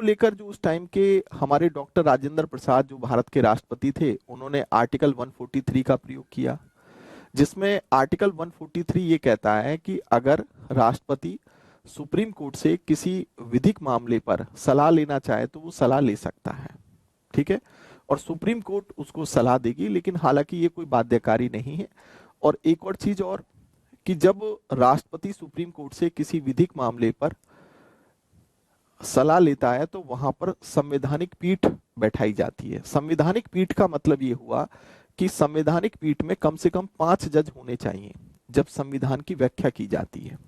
लेकर जो उस टाइम के हमारे डॉक्टर राजेंद्र प्रसाद जो भारत के राष्ट्रपति थे, उन्होंने आर्टिकल 143 का प्रयोग किया, जिसमें आर्टिकल 143 ये कहता है कि अगर राष्ट्रपति सुप्रीम कोर्ट से किसी विधिक मामले पर सलाह लेना चाहे तो वो सलाह ले सकता है। ठीक है, और सुप्रीम कोर्ट उसको सलाह देगी, लेकिन हालांकि ये कोई बाध्यकारी नहीं है। और एक और चीज और, कि जब राष्ट्रपति सुप्रीम कोर्ट से किसी विधिक मामले पर सलाह लेता है तो वहां पर संवैधानिक पीठ बैठाई जाती है। संवैधानिक पीठ का मतलब ये हुआ कि संवैधानिक पीठ में कम से कम 5 जज होने चाहिए जब संविधान की व्याख्या की जाती है।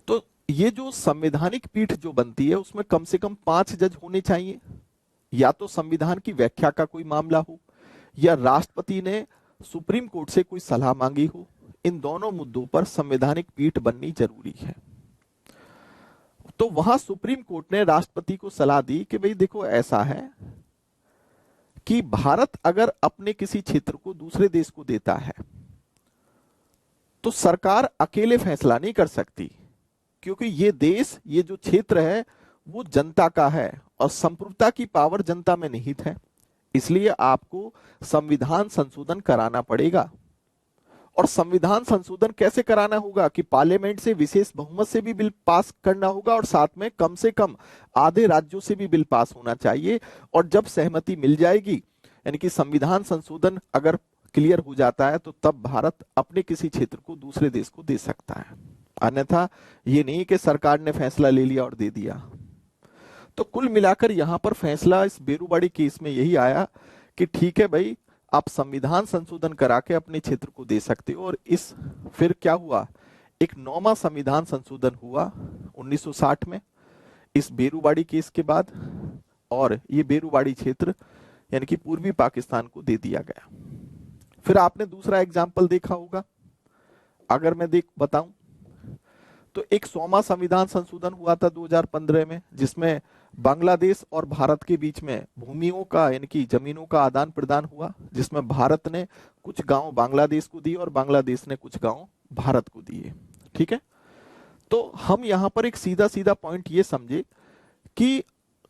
तो ये जो संवैधानिक पीठ जो बनती है उसमें कम से कम 5 जज होने चाहिए। या तो संविधान की व्याख्या का कोई मामला हो, या राष्ट्रपति ने सुप्रीम कोर्ट से कोई सलाह मांगी हो। इन दोनों मुद्दों पर संवैधानिक पीठ बननी जरूरी है। तो वहां सुप्रीम कोर्ट ने राष्ट्रपति को सलाह दी कि भाई देखो, ऐसा है कि भारत अगर अपने किसी क्षेत्र को दूसरे देश को देता है तो सरकार अकेले फैसला नहीं कर सकती, क्योंकि ये देश, ये जो क्षेत्र है वो जनता का है और संप्रभुता की पावर जनता में निहित है। इसलिए आपको संविधान संशोधन कराना पड़ेगा। और संविधान संशोधन कैसे कराना होगा कि पार्लियामेंट से विशेष बहुमत से भी बिल पास करना होगा, और साथ में कम से कम आधे राज्यों से भी बिल पास होना चाहिए। और जब सहमति मिल जाएगी, यानी कि संविधान संशोधन अगर क्लियर हो जाता है, तो तब भारत अपने किसी क्षेत्र को दूसरे देश को दे सकता है। अन्यथा ये नहीं कि सरकार ने फैसला ले लिया और दे दिया। तो कुल मिलाकर यहां पर फैसला इस बेरूबाड़ी केस में यही आया कि ठीक है भाई, आप संविधान संशोधन करा के अपने क्षेत्र को दे सकते हो। और इस फिर क्या हुआ, एक 9वां संविधान संशोधन हुआ 1960 में इस बेरूबाड़ी केस के बाद, और ये बेरूबाड़ी क्षेत्र यानी कि पूर्वी पाकिस्तान को दे दिया गया। फिर आपने दूसरा एग्जाम्पल देखा होगा, अगर मैं बताऊं तो एक 100वां संविधान संशोधन हुआ था 2015 में, जिसमें बांग्लादेश और भारत के बीच में भूमियों का यानी कि जमीनों का आदान प्रदान हुआ, जिसमें भारत ने कुछ गांव बांग्लादेश को दिए और बांग्लादेश ने कुछ गांव भारत को दिए। ठीक है, तो हम यहां पर एक सीधा सीधा पॉइंट ये समझे कि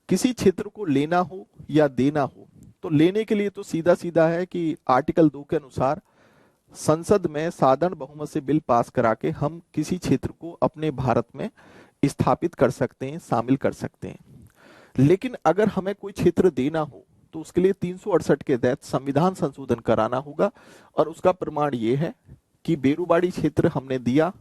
किसी क्षेत्र को लेना हो या देना हो, तो लेने के लिए तो सीधा सीधा है कि आर्टिकल 2 के अनुसार संसद में साधारण बहुमत से बिल पास करा के हम किसी क्षेत्र को अपने भारत में स्थापित कर सकते हैं, शामिल कर सकते हैं। लेकिन अगर हमें कोई क्षेत्र देना हो तो उसके लिए 368 के तहत संविधान संशोधन कराना होगा। और उसका प्रमाण ये है कि बेरूबाड़ी क्षेत्र हमने दिया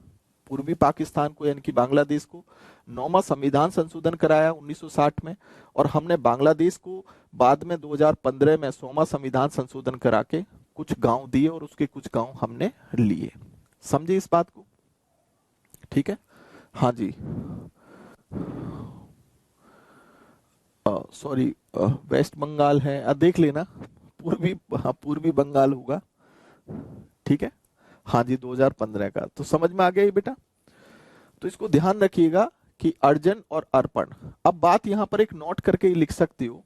पूर्वी पाकिस्तान को यानी कि बांग्लादेश को, 9वां संविधान संशोधन कराया 1960 में, और हमने बांग्लादेश को बाद में 2015 में 100वां संविधान संशोधन करा के कुछ गांव दिए और उसके कुछ गांव हमने लिए। समझे इस बात को? ठीक है, हाँ जी। सॉरी, वेस्ट बंगाल है, देख लेना, पूर्वी, हाँ पूर्वी बंगाल होगा। ठीक है, हाँ जी, 2015 का। तो समझ में आ गया ये बेटा? तो इसको ध्यान रखिएगा कि अर्जन और अर्पण। अब बात यहां पर एक नोट करके ही लिख सकते हो,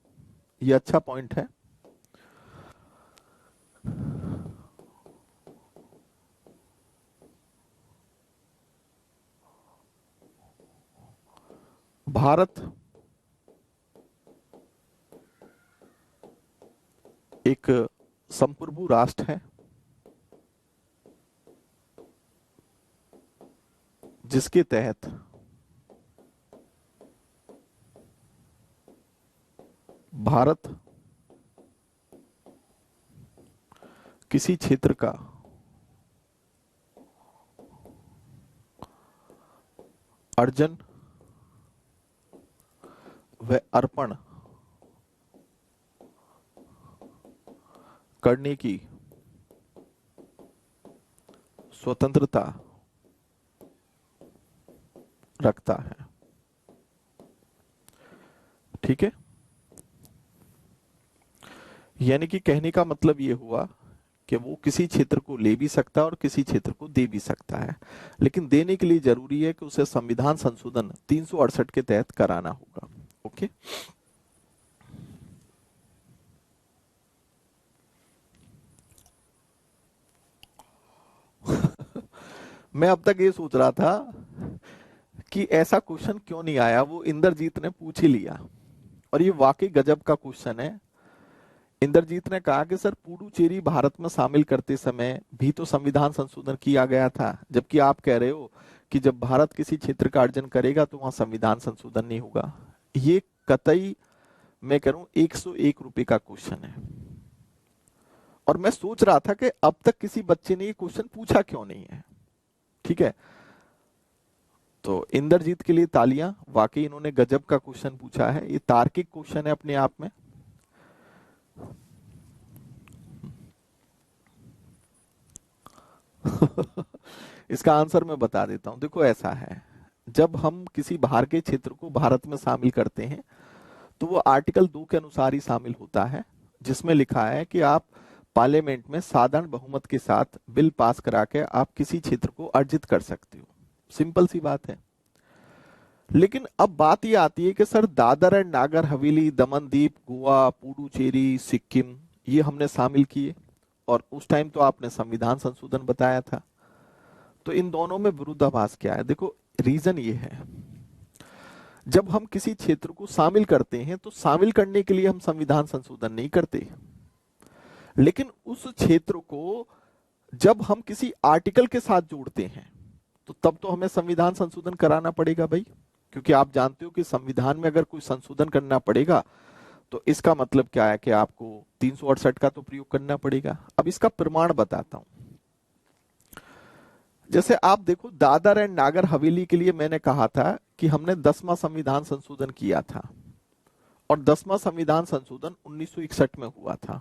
ये अच्छा पॉइंट है। भारत एक संप्रभु राष्ट्र है जिसके तहत भारत किसी क्षेत्र का अर्जन व अर्पण करने की स्वतंत्रता रखता है। ठीक है, यानी कि कहने का मतलब ये हुआ कि वो किसी क्षेत्र को ले भी सकता है और किसी क्षेत्र को दे भी सकता है, लेकिन देने के लिए जरूरी है कि उसे संविधान संशोधन 368 के तहत कराना होगा। ओके, मैं अब तक ये सोच रहा था कि ऐसा क्वेश्चन क्यों नहीं आया, वो इंद्रजीत ने पूछ ही लिया। और ये वाकई गजब का क्वेश्चन है। इंद्रजीत ने कहा कि सर पुडुचेरी भारत में शामिल करते समय भी तो संविधान संशोधन किया गया था, जबकि आप कह रहे हो कि जब भारत किसी क्षेत्र का अर्जन करेगा तो वहां संविधान संशोधन नहीं होगा। ये कतई मैं कह रहा हूं 101 रुपए का क्वेश्चन है। और मैं सोच रहा था कि अब तक किसी बच्चे ने ये क्वेश्चन पूछा क्यों नहीं है। ठीक है, तो इंद्रजीत के लिए तालियां, वाकई इन्होंने गजब का क्वेश्चन पूछा है। ये तार्किक क्वेश्चन है अपने आप में। इसका आंसर मैं बता देता हूं। देखो ऐसा है, जब हम किसी बाहर के क्षेत्र को भारत में शामिल करते हैं तो वो आर्टिकल 2 के अनुसार ही शामिल होता है, जिसमें लिखा है कि आप पार्लियामेंट में साधारण बहुमत के साथ बिल पास करा के आप किसी क्षेत्र को अर्जित कर सकते हो। सिंपल सी बात है। लेकिन अब बात ये आती है कि सर दादर एंड नागर हवेली, दमन दीप, गोवा, पुडुचेरी, सिक्किम ये हमने शामिल किए और उस टाइम तो आपने संविधान संशोधन बताया था। तो इन दोनों में विरोधाभास क्या है? देखो रीजन ये है, जब हम किसी क्षेत्र को शामिल करते हैं तो शामिल करने के लिए हम संविधान संशोधन नहीं करते, लेकिन उस क्षेत्र को जब हम किसी आर्टिकल के साथ जोड़ते हैं तो तब तो हमें संविधान संशोधन कराना पड़ेगा भाई। क्योंकि आप जानते हो कि संविधान में अगर कोई संशोधन करना पड़ेगा तो इसका मतलब क्या है कि आपको 368 का तो प्रयोग करना पड़ेगा। अब इसका प्रमाण बताता हूं। जैसे आप देखो, दादर एंड नागर हवेली के लिए मैंने कहा था कि हमने 10वां संविधान संशोधन किया था और 10वां संविधान संशोधन 1961 में हुआ था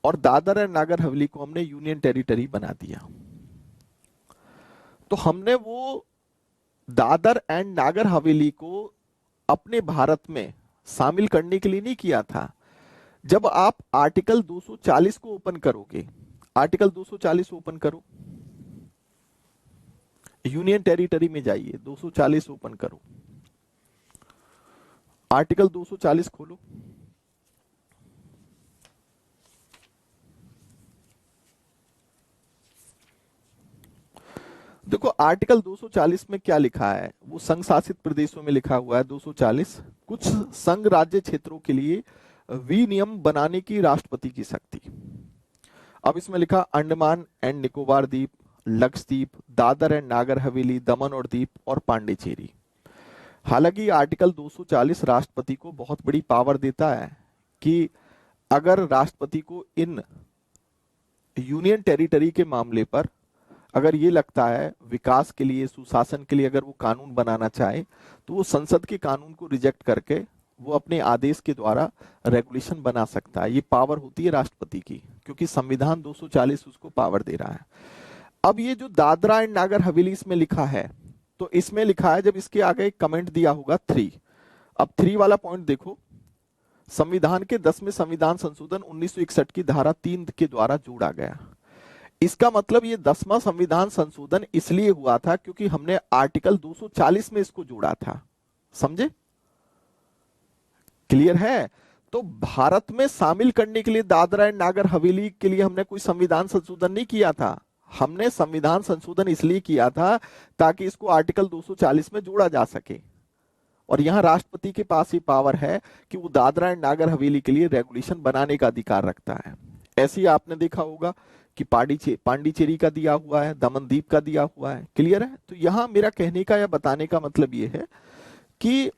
और दादर एंड नागर हवेली को हमने यूनियन टेरिटरी बना दिया। तो हमने वो दादर एंड नागर हवेली को अपने भारत में शामिल करने के लिए नहीं किया था। जब आप आर्टिकल 240 को ओपन करोगे, आर्टिकल 240 ओपन करो, यूनियन टेरिटरी में जाइए, 240 ओपन करो, आर्टिकल 240 खोलो। देखो आर्टिकल 240 में क्या लिखा है, वो संघ शासित प्रदेशों में लिखा हुआ है 240, कुछ संघ राज्य क्षेत्रों के लिए विनियम बनाने की राष्ट्रपति की शक्ति। अब इसमें लिखा अंडमान एंड निकोबार द्वीप, लक्षद्वीप, दादर एंड नागर हवेली, दमन और दीप और पांडिचेरी। हालांकि आर्टिकल 240 राष्ट्रपति को बहुत बड़ी पावर देता है कि अगर राष्ट्रपति को इन यूनियन टेरिटरी के मामले पर अगर ये लगता है विकास के लिए, सुशासन के लिए अगर वो कानून बनाना चाहे तो वो संसद के कानून को रिजेक्ट करके वो अपने आदेश के द्वारा रेगुलेशन बना सकता है। ये पावर होती है राष्ट्रपति की, क्योंकि संविधान 240 उसको पावर दे रहा है। अब ये जो दादरा एंड नागर हवेली इसमें लिखा है, तो इसमें लिखा है, जब इसके आगे कमेंट दिया होगा 3, अब 3 वाला पॉइंट देखो, संविधान के 10वें संविधान संशोधन 1961 की धारा 3 के द्वारा जोड़ा गया। इसका मतलब ये 10वां संविधान संशोधन इसलिए हुआ था क्योंकि हमने आर्टिकल 240 में इसको जोड़ा था। समझे? क्लियर है? तो भारत में शामिल करने के लिए दादरा एंड नागर हवेली के लिए हमने कोई संविधान संशोधन नहीं किया था। हमने संविधान संशोधन इसलिए किया था ताकि इसको आर्टिकल 240 में जोड़ा जा सके। और यहां राष्ट्रपति के पास ही पावर है कि वो दादरा एंड नागर हवेली के लिए रेगुलेशन बनाने का अधिकार रखता है। ऐसे ही आपने देखा होगा कि पांडिचेरी का दिया हुआ है, दमनदीप का दिया हुआ है। क्लियर है? तो यहां मेरा कहने का या बताने का मतलब यह है कि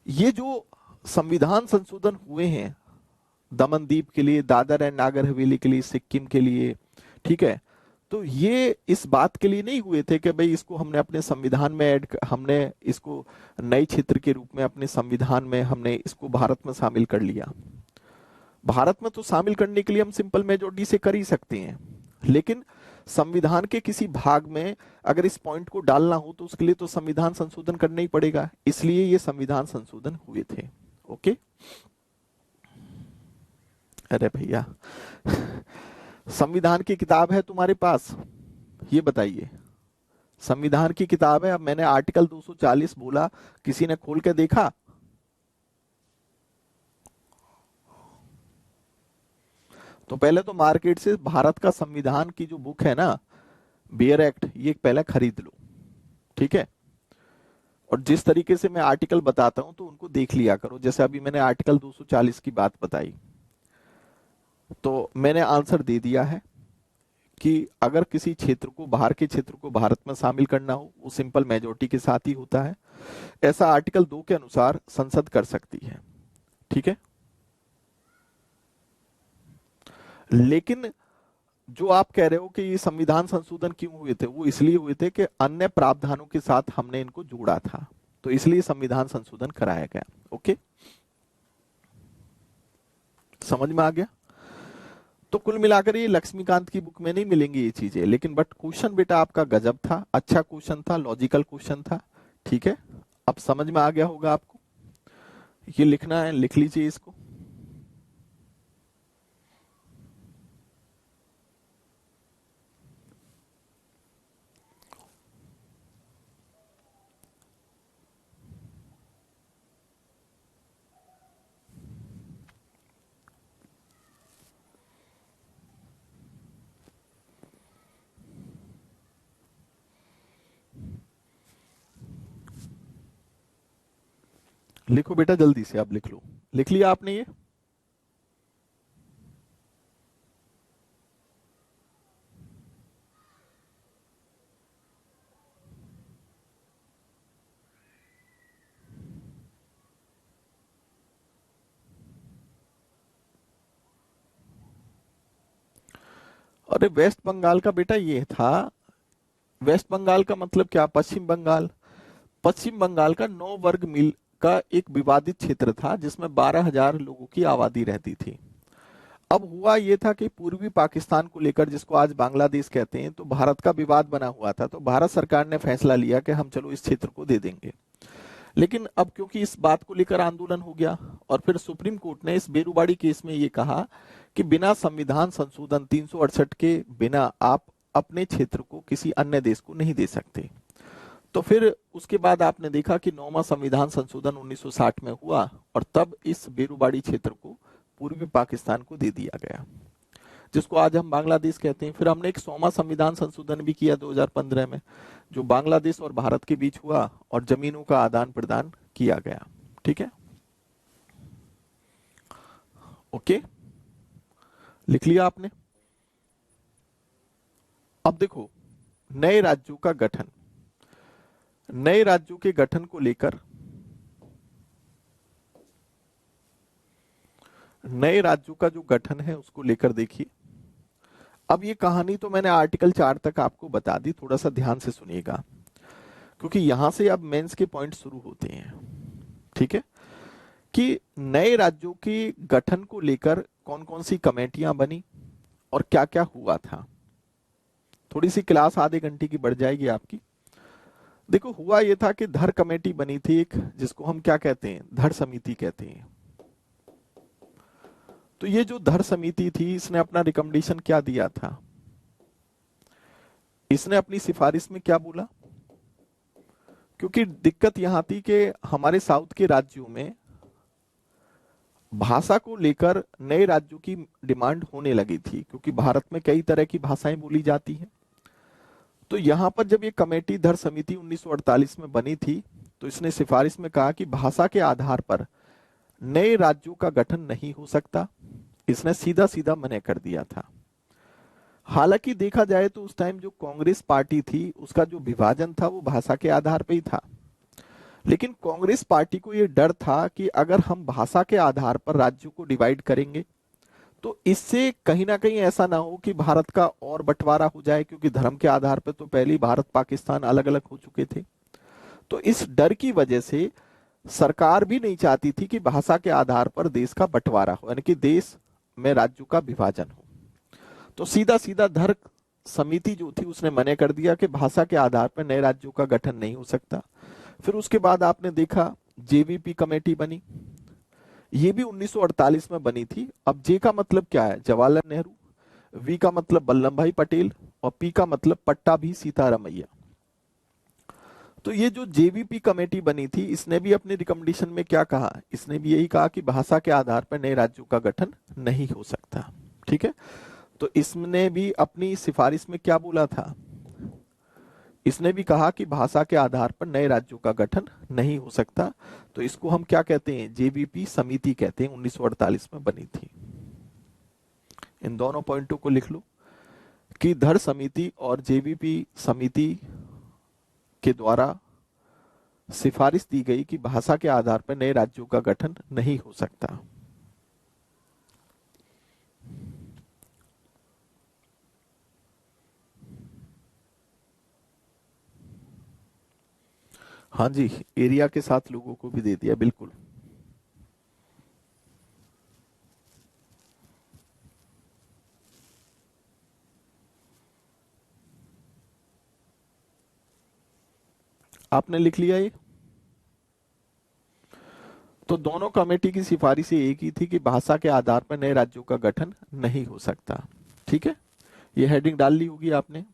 ये जो संविधान संशोधन हुए हैं दमनदीप के लिए, दादर एंड नागर हवेली के लिए, सिक्किम के लिए, ठीक है, तो ये इस बात के लिए नहीं हुए थे कि भाई इसको हमने अपने संविधान में हमने इसको नए क्षेत्र के रूप में अपने संविधान में हमने इसको भारत में शामिल कर लिया। भारत में तो शामिल करने के लिए हम सिंपल मेजॉरिटी से कर ही सकते हैं, लेकिन संविधान के किसी भाग में अगर इस पॉइंट को डालना हो तो उसके लिए तो संविधान संशोधन करना ही पड़ेगा। इसलिए ये संविधान संशोधन हुए थे। ओके, अरे भैया संविधान की किताब है तुम्हारे पास? ये बताइए, संविधान की किताब है। अब मैंने आर्टिकल 240 बोला, किसी ने खोल के देखा? तो पहले तो मार्केट से भारत का संविधान की जो बुक है ना, बियर एक्ट, ये पहले खरीद लो। ठीक है, और जिस तरीके से मैं आर्टिकल बताता हूं तो उनको देख लिया करो। जैसे अभी मैंने आर्टिकल 240 की बात बताई, तो मैंने आंसर दे दिया है कि अगर किसी क्षेत्र को, बाहर के क्षेत्र को भारत में शामिल करना हो, वो सिंपल मेजोरिटी के साथ ही होता है। ऐसा आर्टिकल 2 के अनुसार संसद कर सकती है। ठीक है, लेकिन जो आप कह रहे हो कि ये संविधान संशोधन क्यों हुए थे, वो इसलिए हुए थे कि अन्य प्रावधानों के साथ हमने इनको जोड़ा था, तो इसलिए संविधान संशोधन कराया गया। ओके, समझ में आ गया? तो कुल मिलाकर ये लक्ष्मीकांत की बुक में नहीं मिलेंगी ये चीजें, लेकिन बट क्वेश्चन बेटा आपका गजब था, अच्छा क्वेश्चन था, लॉजिकल क्वेश्चन था। ठीक है, अब समझ में आ गया होगा आपको। ये लिखना है, लिख लीजिए इसको। लिखो बेटा जल्दी से, आप लिख लो। लिख लिया आपने ये? अरे वेस्ट बंगाल का बेटा ये था, वेस्ट बंगाल का मतलब क्या, पश्चिम बंगाल। पश्चिम बंगाल का 9 वर्ग मील का एक विवादित क्षेत्र था जिसमें 12,000 लोगों की आबादी रहती थी। अब हुआ ये था कि पूर्वी पाकिस्तान को लेकर, जिसको आज बांग्लादेश कहते हैं, तो भारत का विवाद बना हुआ था। तो भारत सरकार ने फैसला लिया कि हम चलो इस क्षेत्र को दे देंगे। लेकिन अब क्योंकि इस बात को लेकर आंदोलन हो गया और फिर सुप्रीम कोर्ट ने इस बेरुबाड़ी केस में ये कहा कि बिना संविधान संशोधन 368 के बिना आप अपने क्षेत्र को किसी अन्य देश को नहीं दे सकते। तो फिर उसके बाद आपने देखा कि 9वां संविधान संशोधन 1960 में हुआ और तब इस बेरुबाड़ी क्षेत्र को पूर्वी पाकिस्तान को दे दिया गया, जिसको आज हम बांग्लादेश कहते हैं। फिर हमने एक 100वां संविधान संशोधन भी किया 2015 में, जो बांग्लादेश और भारत के बीच हुआ और जमीनों का आदान प्रदान किया गया। ठीक है, ओके, लिख लिया आपने? अब देखो, नए राज्यों का गठन, नए राज्यों के गठन को लेकर, नए राज्यों का जो गठन है उसको लेकर देखिए। अब ये कहानी तो मैंने आर्टिकल 4 तक आपको बता दी, थोड़ा सा ध्यान से सुनिएगा क्योंकि यहां से अब मेंस के पॉइंट शुरू होते हैं। ठीक है, कि नए राज्यों के गठन को लेकर कौन कौन सी कमेटियां बनी और क्या क्या हुआ था। थोड़ी सी क्लास आधे घंटे की बढ़ जाएगी आपकी। देखो, हुआ यह था कि धर कमेटी बनी थी एक, जिसको हम क्या कहते हैं, धर समिति कहते हैं। तो ये जो धर समिति थी, इसने अपना रिकमेंडेशन क्या दिया था, इसने अपनी सिफारिश में क्या बोला, क्योंकि दिक्कत यहां थी कि हमारे साउथ के राज्यों में भाषा को लेकर नए राज्यों की डिमांड होने लगी थी, क्योंकि भारत में कई तरह की भाषाएं बोली जाती हैं। तो यहां पर जब ये कमेटी धर समिति 1948 में बनी थी, तो इसने सिफारिश में कहा कि भाषा के आधार पर नए राज्यों का गठन नहीं हो सकता। इसने सीधा सीधा मना कर दिया था। हालांकि देखा जाए तो उस टाइम जो कांग्रेस पार्टी थी, उसका जो विभाजन था वो भाषा के आधार पर ही था। लेकिन कांग्रेस पार्टी को यह डर था कि अगर हम भाषा के आधार पर राज्यों को डिवाइड करेंगे तो इससे कहीं ना कहीं ऐसा ना हो कि भारत का और बंटवारा हो जाए, क्योंकि धर्म के आधार पर तो पहले ही भारत पाकिस्तान अलग अलग हो चुके थे। तो इस डर की वजह से सरकार भी नहीं चाहती थी कि भाषा के आधार पर देश का बंटवारा हो, यानी कि देश में राज्यों का विभाजन हो। तो सीधा सीधा धर समिति जो थी उसने मना कर दिया कि भाषा के आधार पर नए राज्यों का गठन नहीं हो सकता। फिर उसके बाद आपने देखा जेवीपी कमेटी बनी, ये भी 1948 में बनी थी। अब जे का मतलब क्या है, जवाहरलाल नेहरू, वी का मतलब वल्लभ भाई पटेल और पी का मतलब पट्टाभी सीतारामैया। तो ये जो जेवीपी कमेटी बनी थी, इसने भी अपने रिकमेंडेशन में क्या कहा, इसने भी यही कहा कि भाषा के आधार पर नए राज्यों का गठन नहीं हो सकता। ठीक है, तो इसने भी अपनी सिफारिश में क्या बोला था इसने भी कहा कि भाषा के आधार पर नए राज्यों का गठन नहीं हो सकता। तो इसको हम क्या कहते हैं, जेबीपी समिति कहते हैं, 1948 में बनी थी। इन दोनों पॉइंटों को लिख लो कि धर समिति और जेबीपी समिति के द्वारा सिफारिश दी गई कि भाषा के आधार पर नए राज्यों का गठन नहीं हो सकता। हाँ जी, एरिया के साथ लोगों को भी दे दिया, बिल्कुल। आपने लिख लिया ये? तो दोनों कमेटी की सिफारिश एक ही थी कि भाषा के आधार पर नए राज्यों का गठन नहीं हो सकता। ठीक है, ये हेडिंग डाल ली होगी आपने।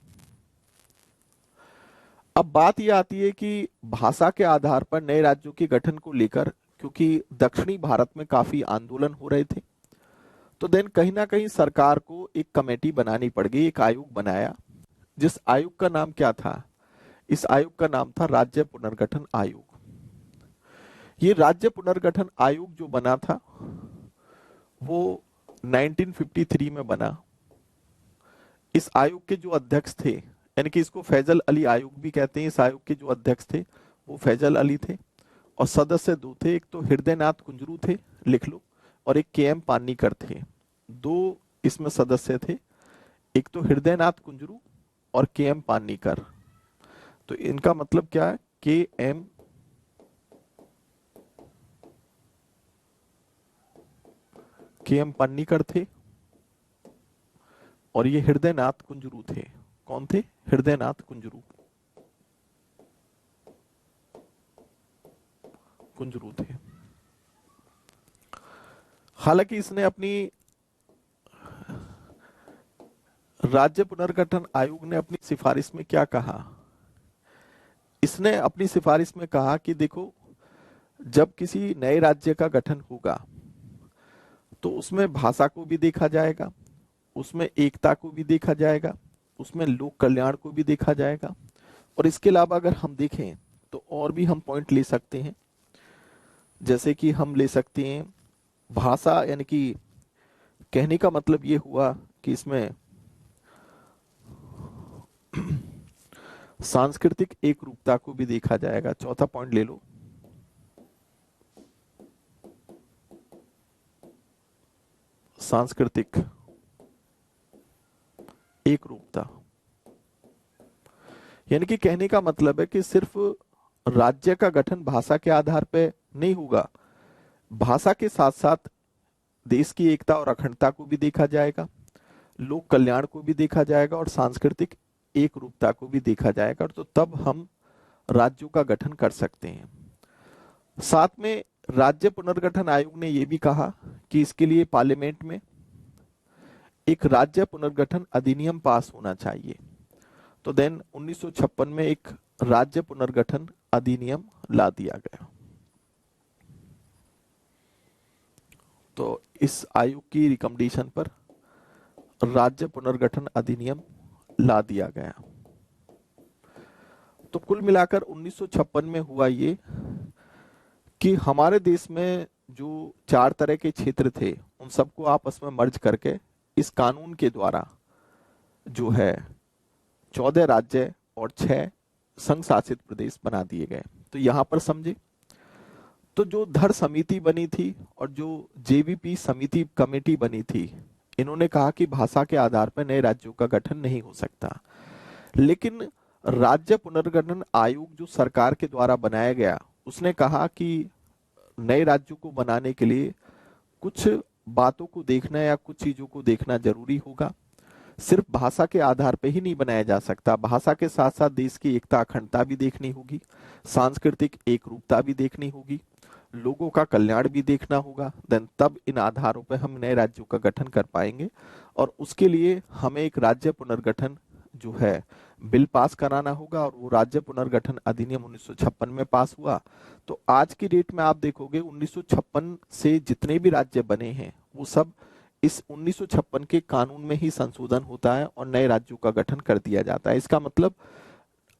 अब बात यह आती है कि भाषा के आधार पर नए राज्यों के गठन को लेकर, क्योंकि दक्षिणी भारत में काफी आंदोलन हो रहे थे, तो देन कहीं ना कहीं सरकार को एक कमेटी बनानी पड़ गई, एक आयोग बनाया, जिस आयोग का नाम क्या था? इस आयोग का नाम था राज्य पुनर्गठन आयोग। ये राज्य पुनर्गठन आयोग जो बना था वो 1953 में बना। इस आयोग के जो अध्यक्ष थे, यानी कि इसको फैजल अली आयोग भी कहते हैं, इस आयोग के जो अध्यक्ष थे वो फैजल अली थे, और सदस्य दो थे, एक तो हृदयनाथ कुंजरू थे, लिख लो, और एक के.एम. पानीकर थे। दो इसमें सदस्य थे, एक तो हृदयनाथ कुंजरू और के.एम. पानीकर। तो इनका मतलब क्या है? के.एम. पानीकर थे और ये हृदयनाथ कुंजरू थे। कौन थे? हृदयनाथ कुंजरू थे। हालांकि इसने अपनी राज्य पुनर्गठन आयोग ने अपनी सिफारिश में क्या कहा? इसने अपनी सिफारिश में कहा कि देखो, जब किसी नए राज्य का गठन होगा तो उसमें भाषा को भी देखा जाएगा, उसमें एकता को भी देखा जाएगा, उसमें लोक कल्याण को भी देखा जाएगा, और इसके अलावा अगर हम देखें तो और भी हम पॉइंट ले सकते हैं। जैसे कि हम ले सकते हैं भाषा, यानी कि कहने का मतलब ये हुआ कि इसमें सांस्कृतिक एक रूपता को भी देखा जाएगा। चौथा पॉइंट ले लो, सांस्कृतिक एक रूपता। यानी कि कहने का मतलब है कि सिर्फ राज्य का गठन भाषा के आधार पर नहीं होगा, भाषा के साथ साथ देश की एकता और अखंडता को भी देखा जाएगा, लोक कल्याण को भी देखा जाएगा, और सांस्कृतिक एक रूपता को भी देखा जाएगा। तो तब हम राज्यों का गठन कर सकते हैं। साथ में राज्य पुनर्गठन आयोग ने यह भी कहा कि इसके लिए पार्लियामेंट में एक राज्य पुनर्गठन अधिनियम पास होना चाहिए। तो देन 1956 में एक राज्य पुनर्गठन अधिनियम ला दिया गया। तो इस आयोग की रिकमेंडेशन पर राज्य पुनर्गठन अधिनियम ला दिया गया। तो कुल मिलाकर 1956 में हुआ ये कि हमारे देश में जो 4 तरह के क्षेत्र थे उन सबको आपस में मर्ज करके इस कानून के द्वारा जो है 14 राज्य और 6 संघ शासित प्रदेश बना दिए गए। तो यहां पर समझे, तो जो धर समिति बनी थी और जो जेबीपी समिति कमेटी बनी थी, इन्होंने कहा कि भाषा के आधार पर नए राज्यों का गठन नहीं हो सकता। लेकिन राज्य पुनर्गठन आयोग जो सरकार के द्वारा बनाया गया, उसने कहा कि नए राज्यों को बनाने के लिए कुछ बातों को देखना या कुछ चीजों को देखना जरूरी होगा। सिर्फ भाषा के आधार पर ही नहीं बनाया जा सकता, भाषा के साथ साथ देश की एकता अखंडता भी देखनी होगी, सांस्कृतिक एक रूपता भी देखनी होगी, लोगों का कल्याण भी देखना होगा। देन तब इन आधारों पर हम नए राज्यों का गठन कर पाएंगे, और उसके लिए हमें एक राज्य पुनर्गठन जो है बिल पास कराना होगा, और वो राज्य पुनर्गठन अधिनियम 1956 में पास हुआ। तो आज की डेट में आप देखोगे 1956 से जितने भी राज्य बने हैं वो सब इस 1956 के कानून में ही संशोधन होता है और नए राज्यों का गठन कर दिया जाता है। इसका मतलब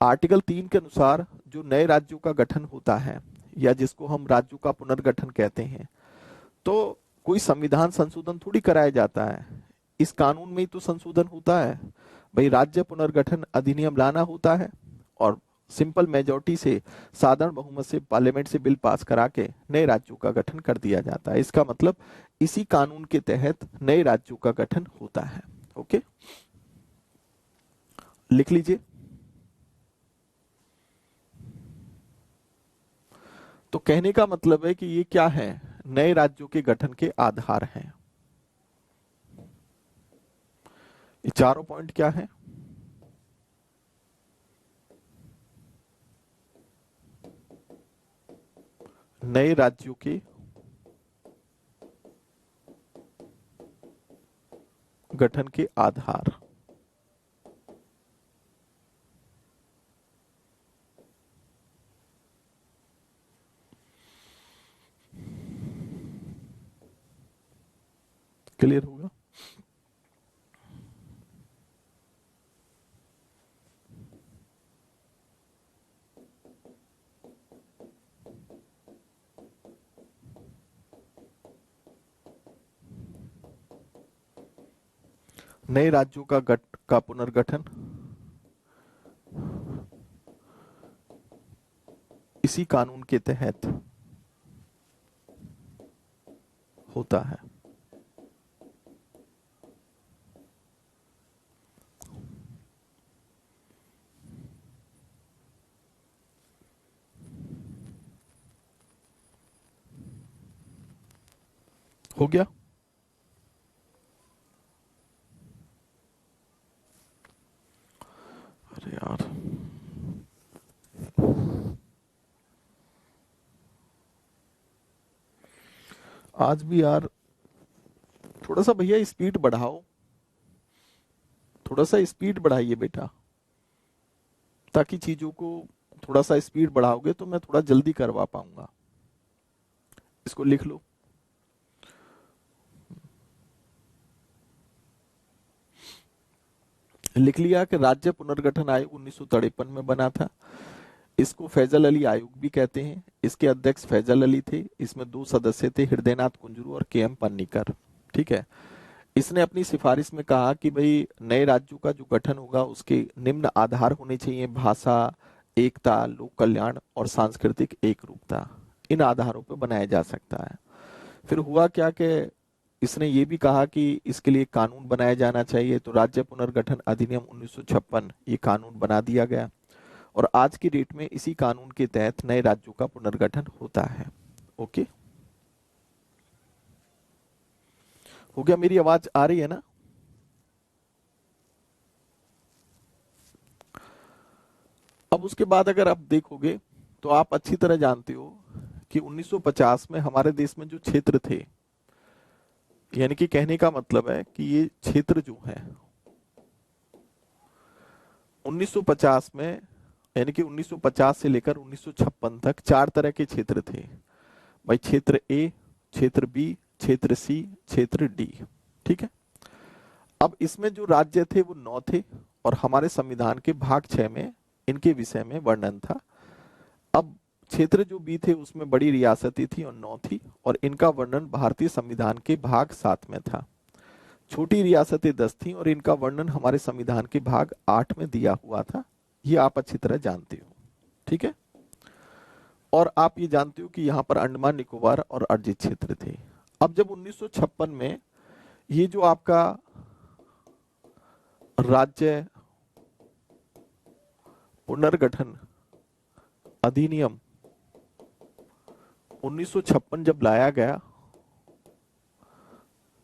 आर्टिकल 3 के अनुसार जो नए राज्यों का गठन होता है या जिसको हम राज्यों का पुनर्गठन कहते हैं, तो कोई संविधान संशोधन थोड़ी कराया जाता है, इस कानून में ही तो संशोधन होता है। भाई राज्य पुनर्गठन अधिनियम लाना होता है और सिंपल मेजॉरिटी से, साधारण बहुमत से पार्लियामेंट से बिल पास करा के नए राज्यों का गठन कर दिया जाता है। इसका मतलब इसी कानून के तहत नए राज्यों का गठन होता है। ओके, लिख लीजिए। तो कहने का मतलब है कि ये क्या है, नए राज्यों के गठन के आधार हैं। ये चारों पॉइंट क्या है? नए राज्यों के गठन के आधार। क्लियर होगा? नए राज्यों का पुनर्गठन इसी कानून के तहत होता है। हो गया? अरे यार, आज भी यार थोड़ा सा भैया स्पीड बढ़ाओ, थोड़ा सा स्पीड बढ़ाइए बेटा, ताकि चीजों को थोड़ा सा स्पीड बढ़ाओगे तो मैं थोड़ा जल्दी करवा पाऊंगा। इसको लिख लो। लिख लिया कि राज्य पुनर्गठन आयोग 1953 में बना था। इसको फैजल अली आयोग भी कहते हैं। इसके अध्यक्ष फैजल अली थे। इसमें 2 सदस्य थे, हृदयनाथ कुंजरू और के एम पन्नीकर। ठीक है। इसने अपनी सिफारिश में कहा कि भाई नए राज्यों का जो गठन होगा उसके निम्न आधार होने चाहिए: भाषा, एकता, लोक कल्याण और सांस्कृतिक एक रूपता। इन आधारों पर बनाया जा सकता है। फिर हुआ क्या कि इसने ये भी कहा कि इसके लिए कानून बनाया जाना चाहिए, तो राज्य पुनर्गठन अधिनियम 1956 ये कानून बना दिया गया और आज की डेट में इसी कानून के तहत नए राज्यों का पुनर्गठन होता है। ओके, हो गया? मेरी आवाज आ रही है ना? अब उसके बाद अगर आप देखोगे तो आप अच्छी तरह जानते हो कि 1950 में हमारे देश में जो क्षेत्र थे, यानी कि कहने का मतलब है कि ये क्षेत्र जो है 1950 में, यानी कि 1950 से लेकर 1956 तक 4 तरह के क्षेत्र थे भाई: क्षेत्र ए, क्षेत्र बी, क्षेत्र सी, क्षेत्र डी। ठीक है। अब इसमें जो राज्य थे वो 9 थे और हमारे संविधान के भाग 6 में इनके विषय में वर्णन था। अब क्षेत्र जो बी थे उसमें बड़ी रियासतें थी और 9 थी और इनका वर्णन भारतीय संविधान के भाग 7 में था। छोटी रियासतें 10 थी और इनका वर्णन हमारे संविधान के भाग 8 में दिया हुआ था। ये आप अच्छी तरह जानते हो। ठीक है। और आप ये जानते हो कि यहाँ पर अंडमान निकोबार और अर्जित क्षेत्र थे। अब जब 1956 में ये जो आपका राज्य पुनर्गठन अधिनियम 1956 जब लाया गया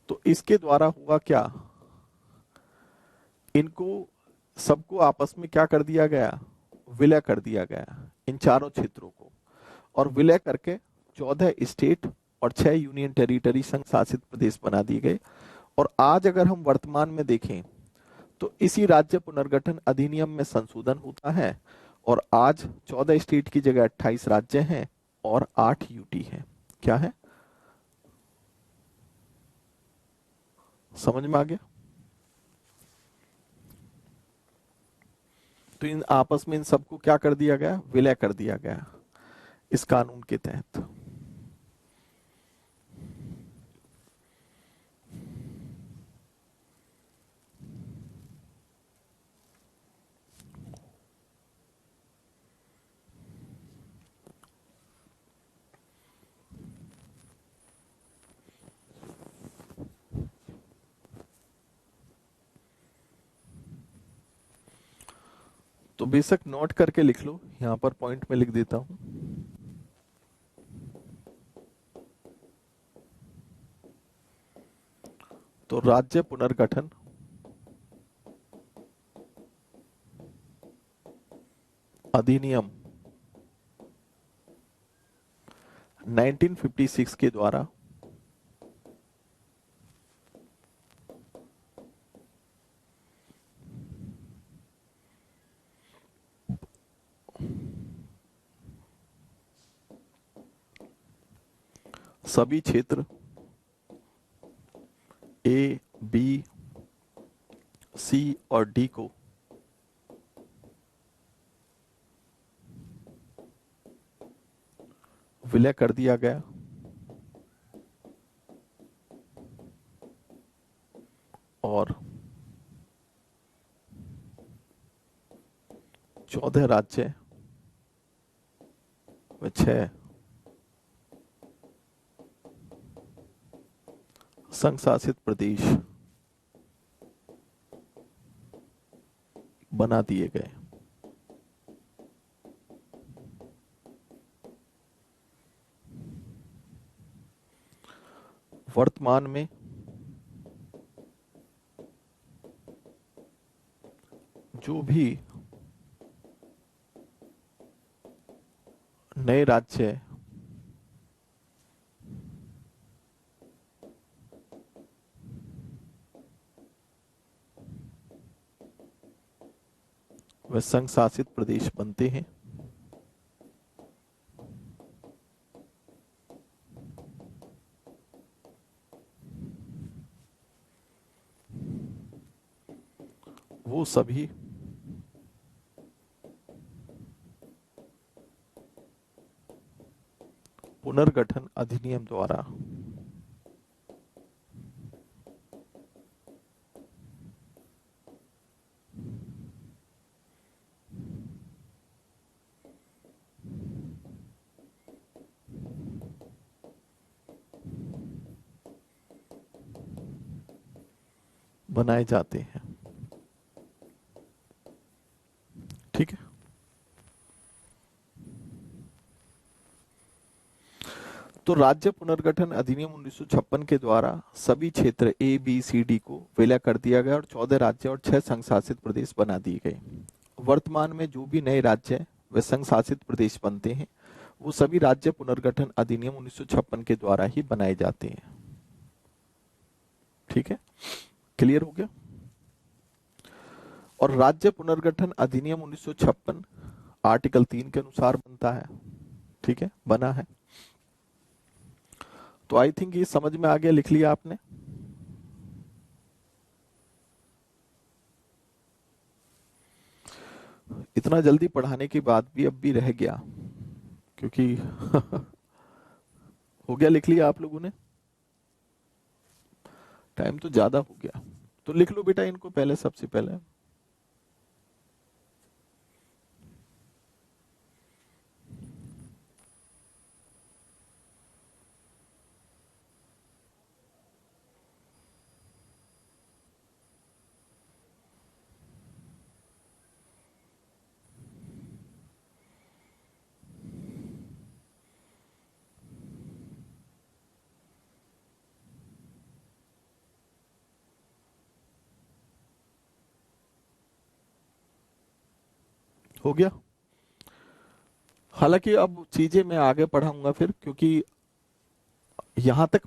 तो इसके द्वारा हुआ क्या, इनको सबको आपस में क्या कर दिया गया, विलय कर दिया गया, इन चारों क्षेत्रों को। और विलय करके 14 स्टेट और 6 यूनियन टेरिटरी, संघ शासित प्रदेश बना दिए गए। और आज अगर हम वर्तमान में देखें तो इसी राज्य पुनर्गठन अधिनियम में संशोधन होता है और आज 14 स्टेट की जगह 28 राज्य हैं और 8 यूटी हैं। क्या है? समझ में आ गया? तो इन आपस में इन सबको क्या कर दिया गया, विलय कर दिया गया इस कानून के तहत। तो बेशक नोट करके लिख लो, यहां पर पॉइंट में लिख देता हूं। तो राज्य पुनर्गठन अधिनियम 1956 के द्वारा सभी क्षेत्र ए, बी, सी और डी को विलय कर दिया गया और 14 राज्य व 6 संघ शासित प्रदेश बना दिए गए। वर्तमान में जो भी नए राज्य व संघ शासित प्रदेश बनते हैं, वो सभी पुनर्गठन अधिनियम द्वारा बनाए जाते हैं। ठीक है। तो राज्य पुनर्गठन अधिनियम 1956 के द्वारा सभी क्षेत्र ए, बी, सी, डी को विलय कर दिया गया और 14 राज्य और 6 संघ शासित प्रदेश बना दिए गए। वर्तमान में जो भी नए राज्य व संघ शासित प्रदेश बनते हैं, वो सभी राज्य पुनर्गठन अधिनियम 1956 के द्वारा ही बनाए जाते हैं। ठीक है, क्लियर हो गया। और राज्य पुनर्गठन अधिनियम 1956 आर्टिकल 3 के अनुसार बनता है। ठीक है, बना है। तो आई थिंक ये समझ में आ गया, लिख लिया आपने। इतना जल्दी पढ़ाने के बाद भी अब भी रह गया, क्योंकि हो गया, लिख लिया आप लोगों ने। टाइम तो ज्यादा हो गया, तो लिख लो बेटा इनको पहले, सबसे पहले। हो गया। हालांकि अब चीजें मैं आगे पढ़ाऊंगा फिर, क्योंकि यहां तक